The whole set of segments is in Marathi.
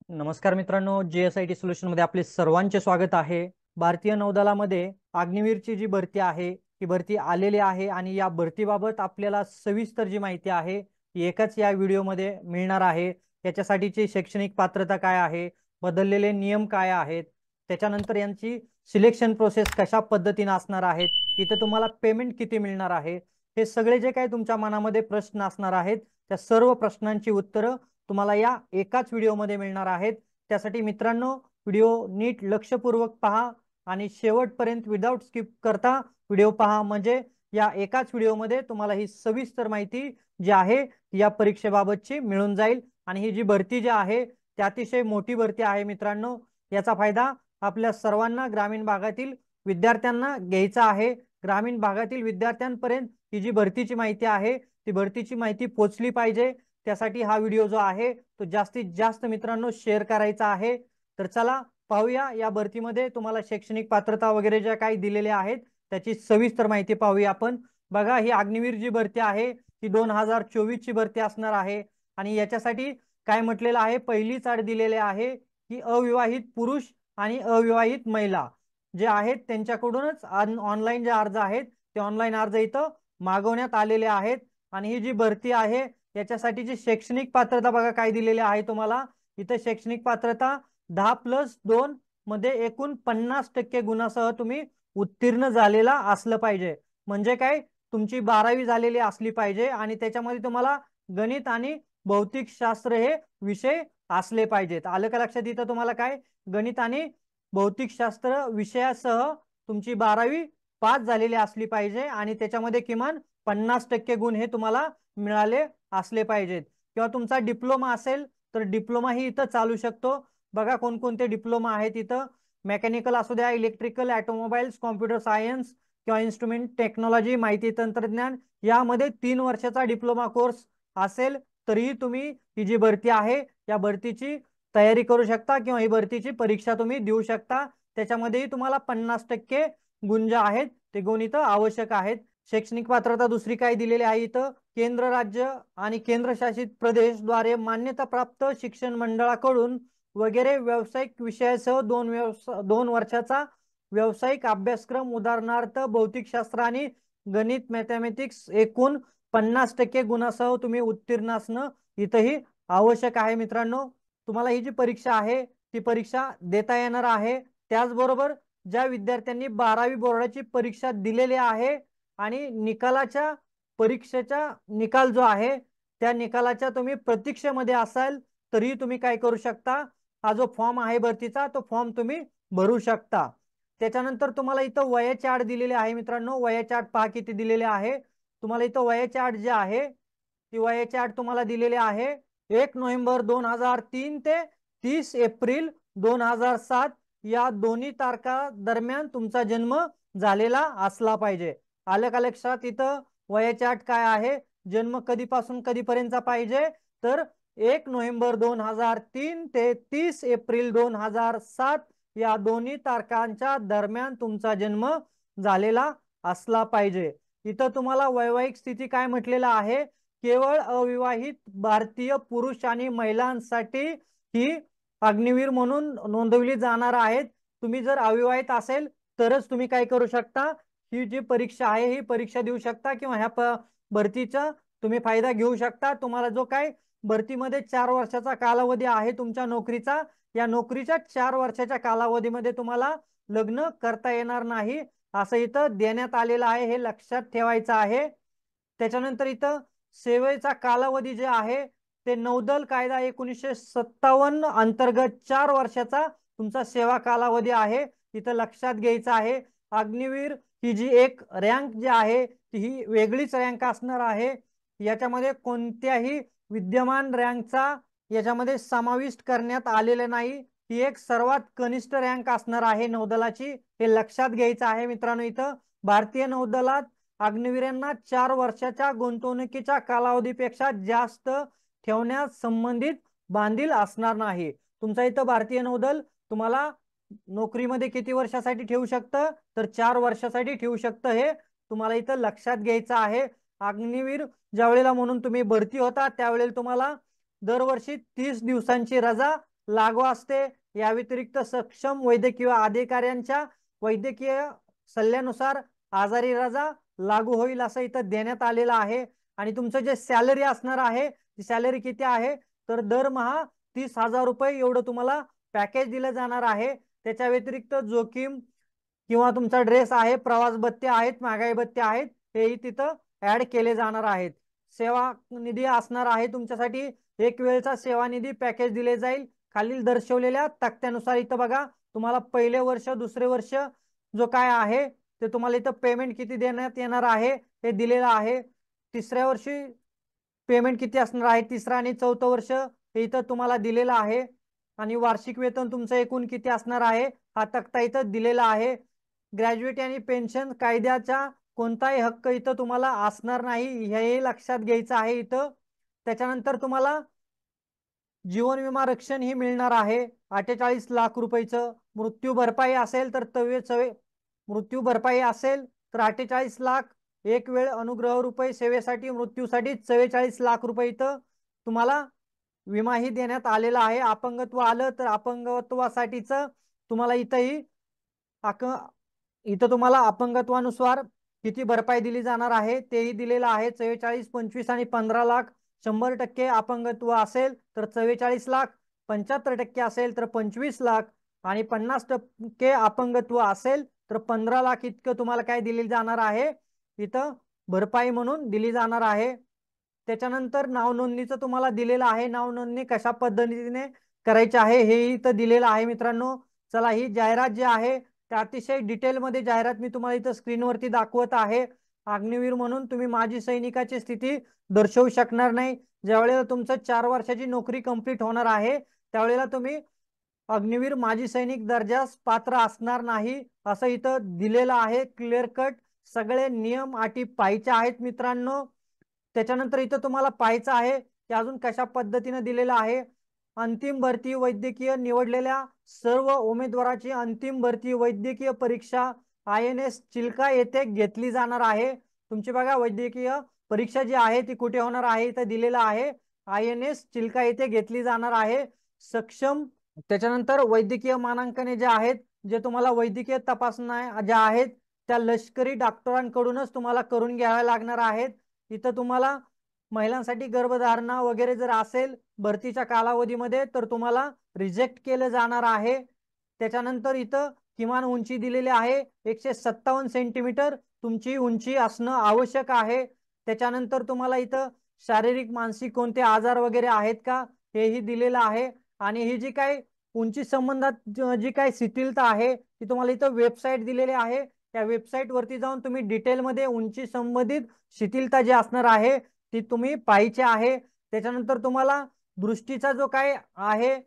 नमस्कार मित्रांनो, जीएसआयटी सोल्युशन मध्ये आपले सर्वांचे स्वागत आहे। भारतीय नौदलामध्ये अग्निवीरची जी भरती आहे ती भरती आलेली आहे आणि या भरतीबाबत आपल्याला सविस्तर जी माहिती आहे ती एकाच या व्हिडिओमध्ये मिळणार आहे। याच्यासाठीची शैक्षणिक पात्रता काय आहे, बदललेले नियम काय आहेत, त्याच्यानंतर यांची सिलेक्शन प्रोसेस कशा पद्धतीने असणार आहेत, इथे तुम्हाला पेमेंट किती मिळणार आहे, हे सगळे जे काही तुमच्या मनामध्ये प्रश्न असणार आहेत त्या सर्व प्रश्नांची उत्तरं तुम्हाला या एकाच व्हिडिओमध्ये मिळणार आहेत। त्यासाठी मित्रांनो, व्हिडिओ नीट लक्षपूर्वक पहा आणि शेवटपर्यंत विदाउट स्किप करता व्हिडिओ पहा, म्हणजे या एकाच व्हिडिओमध्ये तुम्हाला ही सविस्तर माहिती जी आहे या परीक्षेबाबतची मिळून जाईल। आणि ही जी भरती जी आहे ती अतिशय मोठी भरती आहे मित्रांनो। याचा फायदा आपल्या सर्वांना ग्रामीण भागातील विद्यार्थ्यांना घ्यायचा आहे। ग्रामीण भागातील विद्यार्थ्यांपर्यंत ही जी भरतीची माहिती आहे ती भरतीची माहिती पोहोचली पाहिजे, त्यासाठी हा व्हिडिओ जो आहे तो जास्तीत जास्त मित्रांनो शेअर करायचा आहे। तर चला पाहूया या भरतीमध्ये तुम्हाला शैक्षणिक पात्रता वगैरे ज्या काही दिलेल्या आहेत त्याची सविस्तर माहिती पाहूया आपण। बघा, ही अग्निवीर जी भरती आहे ती 2024 ची भरती असणार आहे आणि याच्यासाठी काय म्हटलेलं आहे, पहिलीच अट दिलेली आहे की अविवाहित पुरुष आणि अविवाहित महिला जे आहेत त्यांच्याकडूनच ऑनलाईन जे अर्ज आहेत ते ऑनलाईन अर्ज इथं मागवण्यात आलेले आहेत। आणि ही जी भरती आहे याच्यासाठीची शैक्षणिक पात्रता बघा काय दिलेली आहे तुम्हाला इथे। शैक्षणिक पात्रता 10+2 मध्ये एकूण 50% गुणासह तुम्ही उत्तीर्ण झालेला असलं पाहिजे। म्हणजे काय, तुमची 12वी झालेली असली पाहिजे आणि त्याच्यामध्ये तुम्हाला गणित आणि भौतिक शास्त्र हे विषय असले पाहिजेत। आलं का लक्षात? इथं तुम्हाला काय, गणित आणि भौतिक शास्त्र विषयासह तुमची 12वी पास झालेली असली पाहिजे आणि त्याच्यामध्ये किमान 50% गुण हे तुम्हाला मिळाले असले पाहिजेत। किंवा तुमचा डिप्लोमा असेल तर डिप्लोमा ही इथं चालू शकतो। बघा कोणकोणते डिप्लोमा आहेत इथं, मेकॅनिकल असू द्या, इलेक्ट्रिकल, ऑटोमोबाईल्स, कॉम्प्युटर सायन्स किंवा इन्स्ट्रुमेंट टेक्नॉलॉजी, माहिती तंत्रज्ञान, यामध्ये 3 वर्षाचा डिप्लोमा कोर्स असेल तरीही तुम्ही ही जी भरती आहे या भरतीची तयारी करू शकता किंवा ही भरतीची परीक्षा तुम्ही देऊ शकता। त्याच्यामध्येही तुम्हाला 50% गुण जे आहेत ते गुण इथं आवश्यक आहेत। शैक्षणिक पात्रता दुसरी काय दिलेली आहे इथं, केंद्र, राज्य आणि केंद्रशासित प्रदेश द्वारे मान्यता प्राप्त शिक्षण मंडळाकडून वगैरे व्यावसायिक विषयासह 2 वर्षाचा व्यावसायिक अभ्यासक्रम, उदाहरणार्थ भौतिकशास्त्र आणि गणित, मॅथमॅटिक्स, एकूण 50% गुणासह तुम्ही उत्तीर्ण असणं इथंही आवश्यक आहे। मित्रांनो, तुम्हाला ही जी परीक्षा आहे ती परीक्षा देता येणार आहे। त्याचबरोबर ज्या विद्यार्थ्यांनी 12वी बोर्डाची परीक्षा दिलेली आहे आणि निकालाच्या परीक्षेचा निकाल जो आहे त्या निकालाच्या तुम्ही प्रतीक्षेमध्ये असाल तरी तुम्ही काय करू शकता, हा जो फॉर्म आहे भरतीचा तो फॉर्म तुम्ही भरू शकता। त्याच्यानंतर तुम्हाला इथं वयाची अट दिलेली आहे मित्रांनो। वयाची अट पहा किती दिलेली आहे तुम्हाला इथं। वयाची अट जी आहे ती वयाची अट तुम्हाला दिलेली आहे 1 नोव्हेंबर 2003 ते 30 एप्रिल 2007 या दोन्ही तारखा दरम्यान तुमचा जन्म झालेला असला पाहिजे। आलं का लक्षात? इथं वयाची अट काय आहे, जन्म कधीपासून कधीपर्यंतचा पाहिजे, तर 1 नोव्हेंबर 2003 ते 30 एप्रिल 2007 या दोन्ही तारखांच्या दरम्यान तुमचा जन्म झालेला असला पाहिजे। इथं तुम्हाला वैवाहिक स्थिती काय म्हटलेलं आहे, केवळ अविवाहित भारतीय पुरुष आणि महिलांसाठी ही अग्निवीर म्हणून नोंदवली जाणार आहेत। तुम्ही जर अविवाहित असेल तरच तुम्ही काय करू शकता, ही जी परीक्षा आहे ही परीक्षा देऊ शकता किंवा ह्या भरतीचा तुम्ही फायदा घेऊ शकता। तुम्हाला जो काय भरतीमध्ये 4 वर्षाचा कालावधी आहे तुमच्या नोकरीचा, या नोकरीच्या 4 वर्षाच्या कालावधीमध्ये तुम्हाला लग्न करता येणार नाही असं इथं देण्यात आलेलं आहे, हे लक्षात ठेवायचं आहे। त्याच्यानंतर इथं सेवेचा कालावधी जे आहे ते नौदल कायदा 1957 अंतर्गत 4 वर्षाचा तुमचा सेवा कालावधी आहे, इथं लक्षात घ्यायचं आहे। अग्निवीर ही जी एक रँक जी आहे ती ही वेगळीच रँक असणार आहे, याच्यामध्ये कोणत्याही विद्यमान रँकचा याच्यामध्ये समाविष्ट करण्यात आलेले नाही। ही एक सर्वात कनिष्ठ रँक असणार आहे नौदलाची, हे लक्षात घ्यायचं आहे मित्रांनो। इथं भारतीय नौदलात अग्निवीरांना 4 वर्षाच्या गुंतवणुकीच्या कालावधीपेक्षा जास्त ठेवण्यास संबंधित बांधील असणार नाही। तुमचा इथं भारतीय नौदल तुम्हाला नोकरीमध्ये किती वर्षासाठी ठेवू शकतं, तर 4 वर्षासाठी ठेवू शकतं, हे तुम्हाला इथं लक्षात घ्यायचं आहे। अग्निवीर ज्यावेळेला म्हणून तुम्ही भरती होता त्यावेळेला तुम्हाला दरवर्षी 30 दिवसांची रजा लागू असते। या व्यतिरिक्त सक्षम वैद्यकीय अधिकाऱ्यांच्या वैद्यकीय सल्ल्यानुसार आजारी रजा लागू होईल असं इथं देण्यात आलेलं आहे। आणि तुमचं जे सॅलरी असणार आहे ती सॅलरी किती आहे तर दरमहा 30,000 रुपये एवढं तुम्हाला पॅकेज दिलं जाणार आहे। त्याच्या व्यतिरिक्त जोखीम किंवा तुमचा ड्रेस आहे, प्रवास भत्ते आहेत, महागाई भत्ते आहेत, हेही तिथं ऍड केले जाणार आहेत। सेवा निधी असणार आहे तुमच्यासाठी, एक वेळचा सेवा निधी पॅकेज दिले जाईल। खालील दर्शवलेल्या तक्त्यानुसार इथं बघा तुम्हाला पहिले वर्ष दुसरे वर्ष जो काय आहे ते तुम्हाला इथं पेमेंट किती देण्यात येणार आहे हे दिलेलं आहे। तिसऱ्या वर्षी पेमेंट किती असणार आहे, तिसरं आणि चौथं वर्ष हे इथं तुम्हाला दिलेलं आहे। आणि वार्षिक वेतन तुमचं एकूण किती असणार आहे हा तक्ता इथं दिलेला आहे। ग्रॅज्युएट आणि पेन्शन कायद्याचा कोणताही हक्क इथं तुम्हाला असणार नाही हे लक्षात घ्यायचं आहे इथं। त्याच्यानंतर तुम्हाला जीवन विमा रक्षण ही मिळणार आहे 48 लाख रुपयाचं। मृत्यू भरपाई असेल तर मृत्यू भरपाई असेल तर 48 लाख, एक वेळ अनुग्रह रुपये, सेवेसाठी मृत्यूसाठी 44 लाख रुपये इथं तुम्हाला विमाही देण्यात आलेला आहे। अपंगत्व आलं तर अपंगत्वासाठीच तुम्हाला इथं तुम्हाला अपंगत्वानुसार किती भरपाई दिली जाणार आहे तेही दिलेलं आहे। 44, 25 आणि 15 लाख। 100% अपंगत्व असेल तर 44 लाख, 75% असेल तर 25 लाख आणि 50% अपंगत्व असेल तर 15 लाख इतकं तुम्हाला काय दिली जाणार आहे इथं भरपाई म्हणून दिली जाणार आहे। त्याच्यानंतर नाव नोंदणीचं तुम्हाला दिलेलं आहे, नाव नोंदणी कशा पद्धतीने करायची आहे हे इथं दिलेलं आहे मित्रांनो। चला, ही जाहिरात जी आहे त्या अतिशय डिटेलमध्ये जाहिरात मी तुम्हाला इथं स्क्रीनवरती दाखवत आहे। अग्निवीर म्हणून तुम्ही माजी सैनिकाची स्थिती दर्शवू शकणार नाही। ज्यावेळेला तुमचं 4 वर्षाची नोकरी कंप्लीट होणार आहे त्यावेळेला तुम्ही अग्निवीर माजी सैनिक दर्जास पात्र असणार नाही असं इथं दिलेलं आहे। क्लिअर कट सगळे नियम अटी पाहायचे आहेत मित्रांनो। त्याच्यानंतर इथं तुम्हाला पाहायचं आहे की अजून कशा पद्धतीने दिलेलं आहे। अंतिम भरती वैद्यकीय निवडलेल्या सर्व उमेदवाराची अंतिम भरती वैद्यकीय परीक्षा INS चिल्का येथे घेतली जाणार आहे। तुमची बघा वैद्यकीय परीक्षा जी आहे ती कुठे होणार आहे इथं दिलेलं आहे, INS चिल्का येथे घेतली जाणार आहे। सक्षम त्याच्यानंतर वैद्यकीय मानांकने जे आहेत, जे तुम्हाला वैद्यकीय तपासण्या ज्या आहेत त्या लष्करी डॉक्टरांकडूनच तुम्हाला करून घ्याव्या लागणार आहेत। इथं तुम्हाला महिलांसाठी गर्भधारणा वगैरे जर असेल भरतीच्या कालावधीमध्ये तर तुम्हाला रिजेक्ट केलं जाणार आहे। त्याच्यानंतर इथं किमान उंची दिलेली आहे 157 सेंटीमीटर तुमची उंची असणं आवश्यक आहे। त्याच्यानंतर तुम्हाला इथं शारीरिक मानसिक कोणते आजार वगैरे आहेत का हेही दिलेलं आहे। आणि ही जी काय उंची संबंधात जी काय शिथिलता आहे ती तुम्हाला इथं वेबसाईट दिलेली आहे। त्या वेबसाईट वरती जाऊन तुम्ही डिटेलमध्ये उंची संबंधित शिथिलता जी असणार आहे ती तुम्ही पाहायची आहे। त्याच्यानंतर तुम्हाला दृष्टीचा जो काय आहे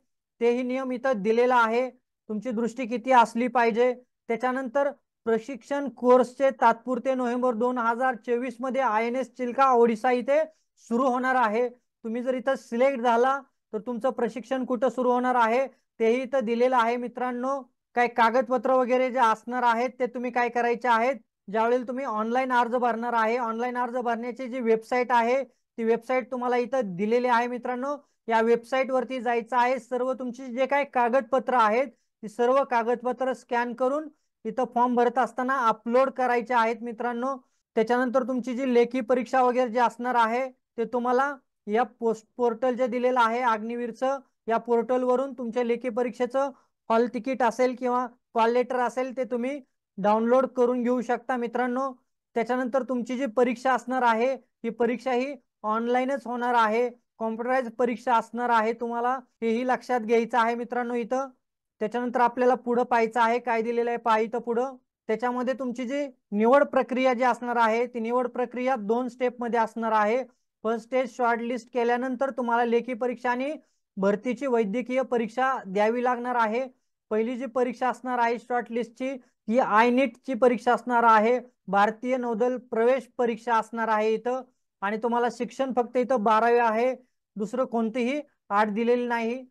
तेही नियम इथं दिलेला आहे, तुमची दृष्टी किती असली पाहिजे। त्याच्यानंतर प्रशिक्षण कोर्सचे तात्पुरते नोव्हेंबर 2024 मध्ये INS चिल्का ओडिशा इथे सुरू होणार आहे। तुम्ही जर इथं सिलेक्ट झाला तर तुमचं प्रशिक्षण कुठं सुरू होणार आहे तेही इथं दिलेलं आहे मित्रांनो। काय कागदपत्र वगैरे जे असणार आहेत ते तुम्ही काय करायचे आहेत, ज्यावेळेला तुम्ही ऑनलाईन अर्ज भरणार आहे, ऑनलाईन अर्ज भरण्याची जी वेबसाईट आहे ती वेबसाईट तुम्हाला इथं दिलेली आहे मित्रांनो। या वेबसाईट वरती जायचं आहे, सर्व तुमची जे काही कागदपत्र आहेत ती सर्व कागदपत्र स्कॅन करून इथं फॉर्म भरत असताना अपलोड करायचे आहेत मित्रांनो। त्याच्यानंतर तुमची जी लेखी परीक्षा वगैरे जे असणार आहे ते तुम्हाला या पोर्टल जे दिलेलं आहे अग्निवीरचं, या पोर्टल वरून तुमच्या लेखी परीक्षेचं हॉल तिकीट असेल किंवा कॉल लेटर असेल ते तुम्ही डाउनलोड करून घेऊ शकता मित्रांनो। त्याच्यानंतर तुमची जी परीक्षा असणार आहे ही परीक्षा ही ऑनलाईनच होणार आहे, कॉम्प्युटराइज परीक्षा असणार आहे, तुम्हाला हेही लक्षात घ्यायचं आहे मित्रांनो इथं। त्याच्यानंतर आपल्याला पुढं पाहायचं आहे, काय दिलेलं आहे पहा इथं पुढं। त्याच्यामध्ये तुमची जी निवड प्रक्रिया जी असणार आहे ती निवड प्रक्रिया 2 स्टेप मध्ये असणार आहे। फर्स्ट स्टेज शॉर्टलिस्ट केल्यानंतर तुम्हाला लेखी परीक्षा आणि भरतीची वैद्यकीय परीक्षा द्यावी लागणार आहे। पहिली जी परीक्षा असणार आहे शॉर्टलिस्टची ही INET ची परीक्षा असणार आहे, भारतीय नौदल प्रवेश परीक्षा असणार आहे इथं। आणि तुम्हाला शिक्षण फक्त इथं 12वी आहे, दुसरं कोणतीही आठ दिलेली नाही।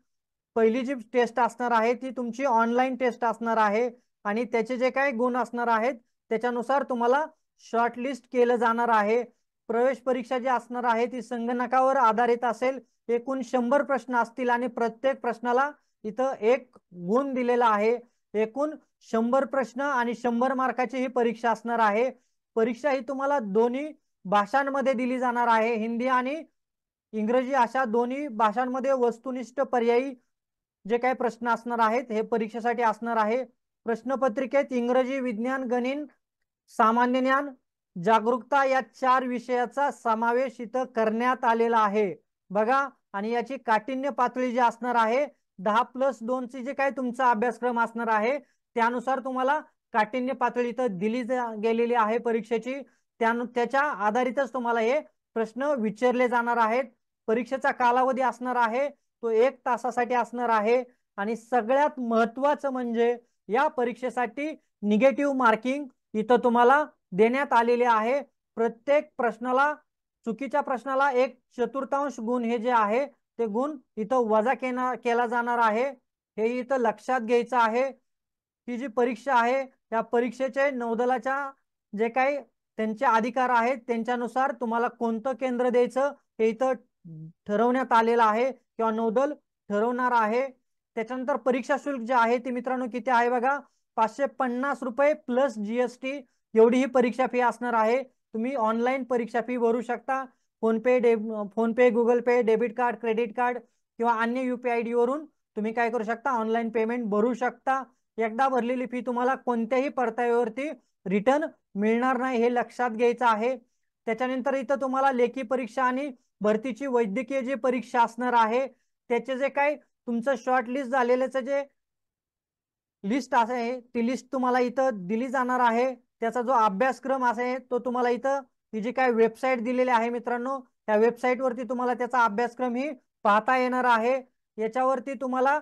पहिली जी टेस्ट असणार आहे ती तुमची ऑनलाईन टेस्ट असणार आहे आणि त्याचे जे काही गुण असणार आहेत त्याच्यानुसार तुम्हाला शॉर्टलिस्ट केलं जाणार आहे। प्रवेश परीक्षा जी असणार आहे ती संगणकावर आधारित असेल, एकूण 100 प्रश्न असतील आणि प्रत्येक प्रश्नाला इथं 1 गुण दिलेला आहे। एकूण 100 प्रश्न आणि 100 मार्काची ही परीक्षा असणार आहे। परीक्षा ही तुम्हाला दोन्ही भाषांमध्ये दिली जाणार आहे, हिंदी आणि इंग्रजी अशा दोन्ही भाषांमध्ये वस्तुनिष्ठ पर्यायी जे काही प्रश्न असणार आहेत हे परीक्षेसाठी असणार आहे। प्रश्नपत्रिकेत इंग्रजी, विज्ञान, गणित, सामान्य ज्ञान, जागरूकता या 4 विषयाचा समावेश इथं करण्यात आलेला आहे बघा। आणि याची काठिण्य पातळी जी असणार आहे 10+2 ची जे काही तुमचा अभ्यासक्रम असणार आहे त्यानुसार तुम्हाला काठिण्य पातळी इथं दिली गेलेली आहे परीक्षेची। त्याच्या आधारितच तुम्हाला हे प्रश्न विचारले जाणार आहेत। परीक्षेचा कालावधी असणार आहे तो 1 तासासाठी असणार आहे। आणि सगळ्यात महत्त्वाचं म्हणजे या परीक्षेसाठी निगेटिव्ह मार्किंग इथं तुम्हाला देण्यात आलेले आहे। प्रत्येक प्रश्नाला, चुकीच्या प्रश्नाला 1/4 गुण हे जे आहे ते गुण इथं वजा केला जाणार आहे। हे इथं लक्षात घ्यायचं आहे। ही जी परीक्षा आहे त्या परीक्षेचे नौदलाच्या जे काही त्यांचे अधिकार आहेत त्यांच्यानुसार तुम्हाला कोणतं केंद्र द्यायचं हे इथं ठरवण्यात आलेलं आहे किंवा नौदल ठरवणार आहे। त्याच्यानंतर परीक्षा शुल्क जे आहे ते मित्रांनो किती आहे बघा, 550 रुपये प्लस GST एवढी ही परीक्षा फी असणार आहे। तुम्ही ऑनलाईन परीक्षा फी भरू शकता। फोनपे, गुगल पे, डेबिट कार्ड, क्रेडिट कार्ड किंवा अन्य UPI ID वरून तुम्ही काय करू शकता, ऑनलाईन पेमेंट भरू शकता। एकदा भरलेली फी तुम्हाला कोणत्याही परताव्यावरती रिटर्न मिळणार नाही हे लक्षात घ्यायचं आहे। त्याच्यानंतर इथं तुम्हाला लेखी परीक्षा आणि भरतीची वैद्यकीय जी परीक्षा असणार आहे त्याचे जे काही तुमचं शॉर्ट लिस्ट झालेल्याचं जे लिस्ट आहे ती लिस्ट तुम्हाला इथं दिली जाणार आहे। त्याचा जो अभ्यासक्रम आहे तो तुम्हाला इथं ही जी काय वेबसाईट दिलेली आहे मित्रांनो त्या वेबसाईट वरती तुम्हाला त्याचा अभ्यासक्रम ही पाहता येणार आहे। याच्यावरती तुम्हाला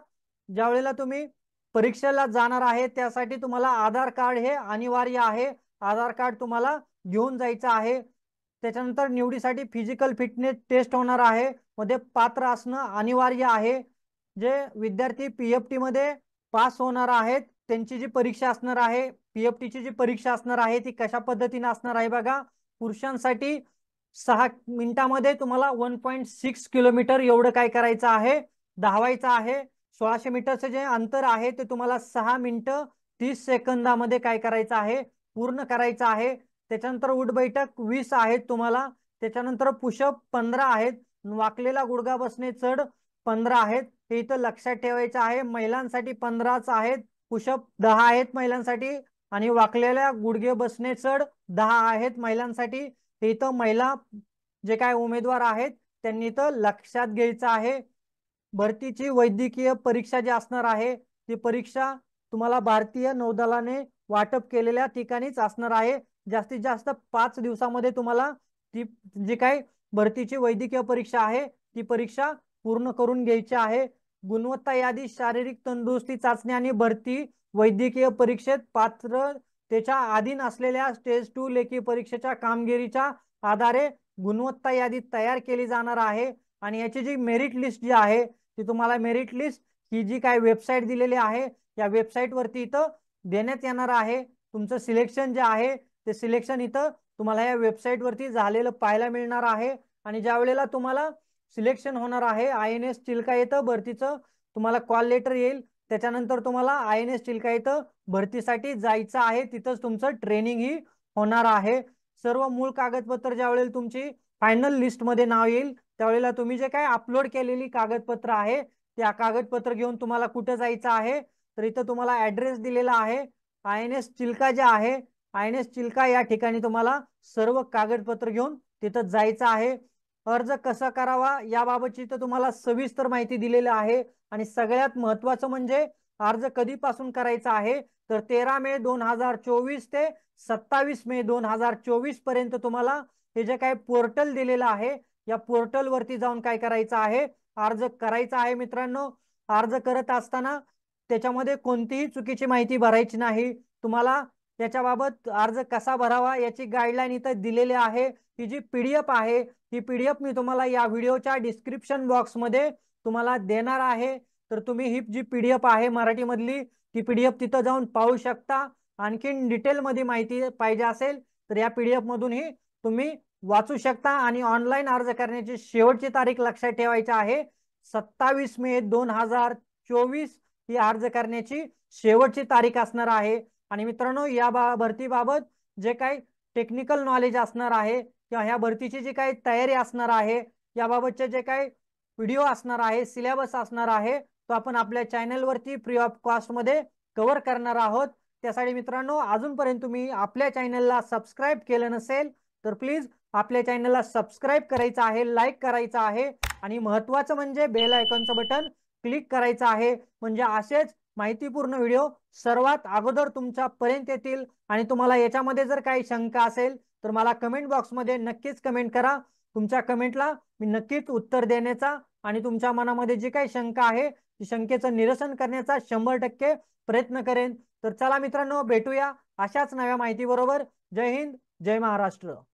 ज्यावेळेला तुम्ही परीक्षेला जाणार आहे त्यासाठी तुम्हाला आधार कार्ड हे अनिवार्य आहे। आधार कार्ड तुम्हाला घेऊन जायचं आहे। त्याच्यानंतर निवडीसाठी फिजिकल फिटनेस टेस्ट होणार आहे, मध्ये पात्र असणं अनिवार्य आहे। जे विद्यार्थी PFT मध्ये पास होणार आहेत त्यांची जी परीक्षा असणार आहे, PFT ची जी परीक्षा असणार आहे ती कशा पद्धतीने असणार आहे बघा। पुरुषांसाठी 6 मिनिटांमध्ये तुम्हाला 1.6 किलोमीटर एवढं काय करायचं आहे, धावायचं आहे। 1600 मीटरचं जे अंतर आहे ते तुम्हाला 6 मिनिटं 30 सेकंदामध्ये काय करायचं आहे, पूर्ण करायचं आहे। त्याच्यानंतर उठ बैठक 20 आहेत तुम्हाला। त्याच्यानंतर पुशअप 15 आहेत। वाकलेला गुडघा बसणे चढ 15 आहेत। हे इथं लक्षात ठेवायचं आहे। महिलांसाठी 15च आहेत। पुशअप 10 आहेत महिलांसाठी आणि वाकलेल्या गुडघे बसणे चढ 10 आहेत महिलांसाठी। हे इथं महिला जे काय उमेदवार आहेत त्यांनी इथं लक्षात घ्यायचं आहे। भरतीची वैद्यकीय परीक्षा जी असणार आहे ती परीक्षा तुम्हाला भारतीय नौदलाने वाटप केलेल्या ठिकाणीच असणार आहे। जास्तीत जास्त 5 दिवसामध्ये तुम्हाला ती जी काही भरतीची वैद्यकीय परीक्षा आहे ती परीक्षा पूर्ण करून घ्यायची आहे। गुणवत्ता यादी, शारीरिक तंदुरुस्ती चाचणी आणि भरती वैद्यकीय परीक्षेत पात्रतेच्या अधीन असलेल्या स्टेज 2 लेखी परीक्षेच्या कामगिरीच्या आधारे गुणवत्ता यादी तयार केली जाणार आहे। आणि याची जी मेरिट लिस्ट जी आहे ती तुम्हाला मेरिट लिस्ट ही जी काय वेबसाईट दिलेली आहे या वेबसाईट वरती इथं देण्यात येणार आहे। तुमचं सिलेक्शन जे आहे ते सिलेक्शन इथं तुम्हाला या वेबसाईट वरती झालेलं पाहायला मिळणार आहे। आणि ज्या वेळेला तुम्हाला सिलेक्शन होणार आहे INS चिल्का येतं भरतीचं तुम्हाला कॉल लेटर येईल। त्याच्यानंतर तुम्हाला INS चिल्का येतं भरतीसाठी जायचं आहे, तिथंच तुमचं ट्रेनिंग ही होणार आहे। सर्व मूळ कागदपत्र ज्या वेळेला तुमची फायनल लिस्ट मध्ये नाव येईल त्यावेळेला तुम्ही जे काय अपलोड केलेली कागदपत्र आहे त्या कागदपत्र घेऊन तुम्हाला कुठे जायचं आहे तर इथं तुम्हाला ऍड्रेस दिलेला आहे। INS चिल्का जे आहे INS चिल्का या ठिकाणी तुम्हाला सर्व कागदपत्र घेऊन तिथं जायचं आहे। अर्ज कसा करावा याबाबतची तर तुम्हाला सविस्तर माहिती दिलेली आहे। आणि सगळ्यात महत्त्वाचं म्हणजे अर्ज कधीपासून करायचा आहे तर 13 मे 2024 ते 27 मे 2024 पर्यंत तुम्हाला हे जे काही पोर्टल दिलेलं आहे या पोर्टल वरती जाऊन काय करायचं आहे, अर्ज करायचा आहे। मित्रांनो अर्ज करत असताना त्याच्यामध्ये कोणतीही चुकीची माहिती भरायची नाही। तुम्हाला त्याच्याबाबत अर्ज कसा भरावा याची गाईडलाईन इथं दिलेली आहे। ही जी PDF आहे ही PDF मी तुम्हाला या व्हिडिओच्या डिस्क्रिप्शन बॉक्स मध्ये तुम्हाला देणार आहे। तर तुम्ही ही जी PDF आहे मराठी मधली ती PDF तिथं जाऊन पाहू शकता। आणखीन डिटेल मध्ये माहिती पाहिजे असेल तर या PDF मधून ही तुम्ही वाचू शकता। आणि ऑनलाईन अर्ज करण्याची शेवटची तारीख लक्षात ठेवायची आहे 27 मे 2024 2024 ही अर्ज करण्याची शेवटची तारीख असणार आहे। आणि मित्रांनो, या भरतीबाबत जे काही टेक्निकल नॉलेज असणार आहे किंवा ह्या भरतीची जी काही तयारी असणार आहे, याबाबतचे जे काही व्हिडिओ असणार आहे, सिलेबस असणार आहे, तो आपण आपल्या चॅनलवरती फ्री ऑफ कॉस्ट मध्ये कव्हर करणार आहोत। त्यासाठी मित्रांनो, अजूनपर्यंत तुम्ही आपल्या चॅनलला सबस्क्राईब केलं नसेल तर प्लीज आपल्या चॅनलला सबस्क्राईब करायचं आहे, लाईक करायचं आहे आणि महत्त्वाचं म्हणजे बेल आयकॉनचं बटन क्लिक करायचं आहे, म्हणजे असेच माहितीपूर्ण व्हिडिओ सर्वात अगोदर तुमच्या पर्यंत येतील। आणि तुम्हाला याच्यामध्ये जर काही शंका असेल तर मला कमेंट बॉक्समध्ये नक्कीच कमेंट करा। तुमच्या कमेंटला मी नक्कीच उत्तर देण्याचा आणि तुमच्या मनामध्ये जी काही शंका आहे ती शंकेचं निरसन करण्याचा 100% प्रयत्न करेन। तर चला मित्रांनो, भेटूया अशाच नव्या माहिती बरोबर। जय हिंद, जय महाराष्ट्र।